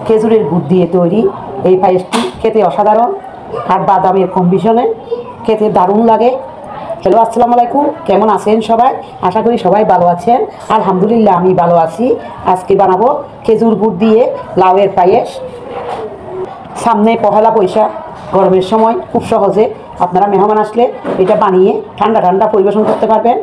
খেজুরের গুড় দিয়ে তৈরি এই পায়েসটি খেতে অসাধারণ, আর বাদামের কম্বিনেশনে খেতে দারুণ লাগে। হ্যালো, আসসালামু আলাইকুম, কেমন আছেন সবাই? আশা করি সবাই ভালো আছেন। আলহামদুলিল্লাহ, আমি ভালো আছি। আজকে বানাবো খেজুর গুড় দিয়ে লাউয়ের পায়েস। সামনে পহেলা বৈশাখ, গরমের সময় খুব সহজে আপনারা মেহমান আসলে এটা বানিয়ে ঠান্ডা ঠান্ডা পরিবেশন করতে পারবেন।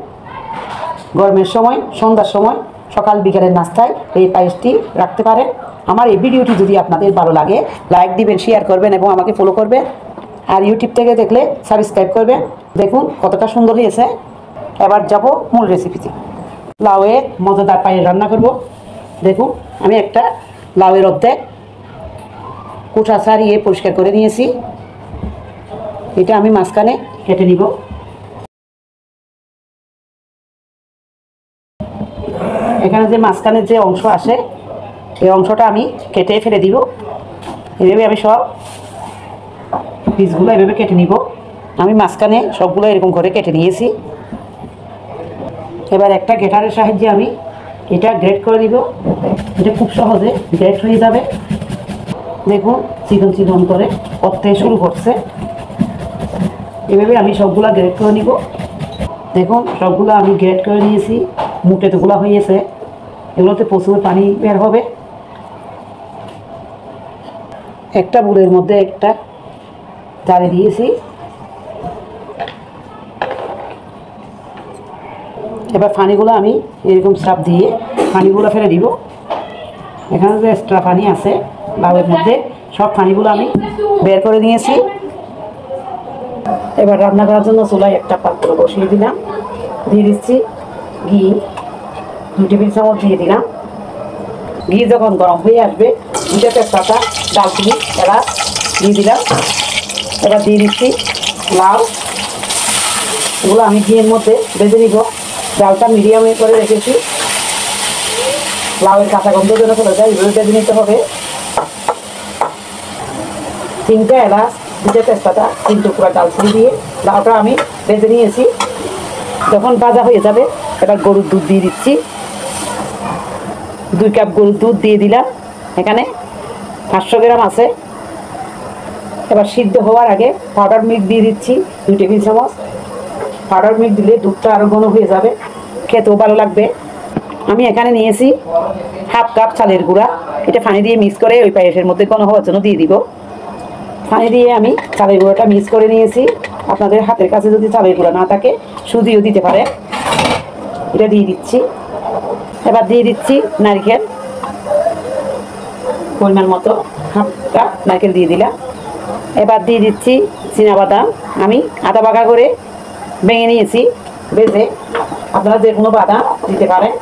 গরমের সময়, সন্ধ্যার সময়, সকাল বিকেলের নাস্তায় এই পায়েসটি রাখতে পারেন। আমার এই ভিডিওটি যদি আপনাদের ভালো লাগে, লাইক দিবেন, শেয়ার করবেন এবং আমাকে ফলো করবেন। আর ইউটিউব থেকে দেখলে সাবস্ক্রাইব করবেন। দেখুন কতটা সুন্দর হয়েছে। এবার যাব মূল রেসিপিতে। লাউয়ের মজাদার পায়েস রান্না করব। দেখুন, আমি একটা লাউয়ের অর্ধেক কুচা ছাড়িয়ে পরিষ্কার করে নিয়েছি। এটা আমি মাঝখানে কেটে নিব। এখানে যে মাঝখানের যে অংশ আসে, এই অংশটা আমি কেটে ফেলে দিব। এভাবে আমি সব পিসগুলো এভাবে কেটে নিব। আমি মাঝখানে সবগুলো এরকম করে কেটে নিয়েছি। এবার একটা গ্রেটারের সাহায্যে আমি এটা গ্রেট করে দিব। এটা খুব সহজে গ্রেট হয়ে যাবে। দেখুন চিকন চিকন করে করতে শুরু করছে। এভাবে আমি সবগুলা গ্রেট করে নিব। দেখুন সবগুলো আমি গ্রেট করে নিয়েছি। মুটে তোগুলো হয়েছে, এগুলোতে প্রচুর পানি বের হবে। একটা বুড়ের মধ্যে একটা জারে দিয়েছি। এবার পানিগুলো আমি এরকম চাপ দিয়ে পানিগুলো ফেলে দিব। এখানে যে এক্সট্রা পানি আছে লাউয়ের মধ্যে, সব পানিগুলো আমি বের করে নিয়েছি। এবার রান্না করার জন্য চুলায় একটা পাত্র বসিয়ে দিলাম। দিয়ে দিচ্ছি ঘি, 2 টেবিল চামচ দিয়ে দিলাম। ঘি যখন গরম হয়ে আসবে, 2টা তেজপাতা, ডালচিনি, এলাচ দিয়ে দিলাম। এবার দিয়ে দিচ্ছি লাউ। এগুলো আমি ঘিয়ের মধ্যে ভেজে নিব। ডালটা মিডিয়ামে করে রেখেছি। লাউয়ের কাঁচা গন্ধ যেন চলে যায়, এভাবে ভেজে নিতে হবে। 3টা এলাচ, 2টা তেজপাতা, 3 টুকরা ডালচিনি দিয়ে লাউটা আমি ভেজে নিয়েছি। যখন ভাজা হয়ে যাবে, এবার গরুর দুধ দিয়ে দিচ্ছি। 2 কাপ গরুর দুধ দিয়ে দিলাম। এখানে 500 গ্রাম আছে। এবার সিদ্ধ হওয়ার আগে পাউডার মিল্ক দিয়ে দিচ্ছি 2 টেবিল চামচ। পাউডার মিল্ক দিলে দুধটা আরও ঘন হয়ে যাবে, খেতেও ভালো লাগবে। আমি এখানে নিয়েছি 1/2 কাপ চালের গুঁড়া। এটা পানি দিয়ে মিক্স করে ওই পায়েসের মধ্যে ঘন হওয়ার জন্য দিয়ে দিব। পানি দিয়ে আমি চালের গুঁড়োটা মিক্স করে নিয়েছি। আপনাদের হাতের কাছে যদি চালের গুঁড়া না থাকে, সুজিও দিতে পারে। এটা দিয়ে দিচ্ছি। এবার দিয়ে দিচ্ছি নারকেল, পরিমাণ মতো 1/2 কাপ নারকেল দিয়ে দিলাম। এবার দিয়ে দিচ্ছি চীনাবাদাম। আমি আধা ভাগা করে ভেঙে নিয়েছি ভেজে। আপনারা যে কোনো বাদাম দিতে পারেন।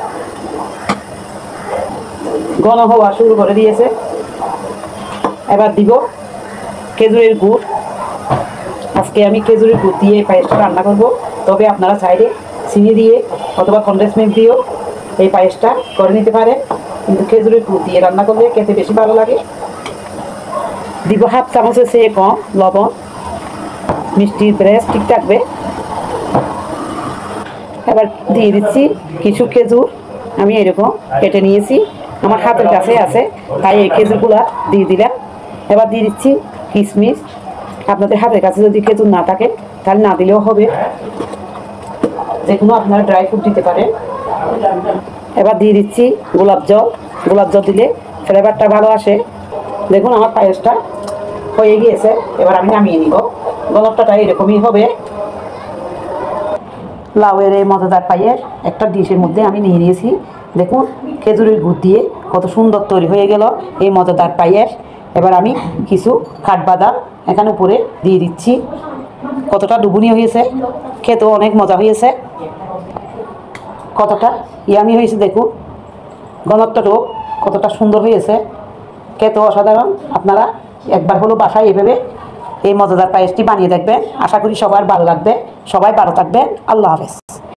ঘন হওয়া শুরু করে দিয়েছে। এবার দিব খেজুরের গুড়। আজকে আমি খেজুরের গুড় দিয়ে পায়েসটা রান্না করব। তবে আপনারা চাইলে চিনি দিয়ে অথবা কনডেন্স মিল্ক দিয়েও এই পায়েসটা করে নিতে পারে, কিন্তু খেজুরের গুড় দিয়ে রান্না করলে খেতে বেশি ভালো লাগে। দিব 1/2 চামচের চেয়ে কম লবণ। মিষ্টির ব্রেস ঠিক থাকবে। এবার দিয়ে দিচ্ছি কিছু খেজুর। আমি এরকম কেটে নিয়েছি, আমার হাতের কাছে আছে, তাই এই খেজুরগুলা দিয়ে দিলাম। এবার দিয়ে দিচ্ছি কিশমিশ। আপনাদের হাতের কাছে যদি খেজুর না থাকে তাহলে না দিলেও হবে, যে কোনো আপনারা ড্রাই ফ্রুট দিতে পারেন। এবার দিয়ে দিচ্ছি গোলাপ জল। গোলাপ জল দিলে ফ্লেভারটা ভালো আসে। দেখুন আমার পায়েসটা হয়ে গিয়েছে। এবার আমি নামিয়ে নিব। ঘনত্বটা এরকমই হবে। লাউয়ের এই মজাদার পায়েস একটা ডিশের মধ্যে আমি নিয়ে নিয়েছি। দেখুন খেজুরের গুড় দিয়ে কত সুন্দর তৈরি হয়ে গেল এই মজাদার পায়েস। এবার আমি কিছু কাঠবাদাম এখানে উপরে দিয়ে দিচ্ছি। কতটা ডুবুনি হয়েছে, খেতেও অনেক মজা হয়েছে। কতটা ইয়ামি হয়েছে দেখুন, ঘনত্বটাও কতটা সুন্দর হয়েছে, খেতেও অসাধারণ। আপনারা একবার হলো বাসায় এভাবে এই মজাদার পায়েসটি বানিয়ে দেখবেন। আশা করি সবার ভালো লাগবে। সবাই ভালো থাকবেন। আল্লাহ হাফেজ।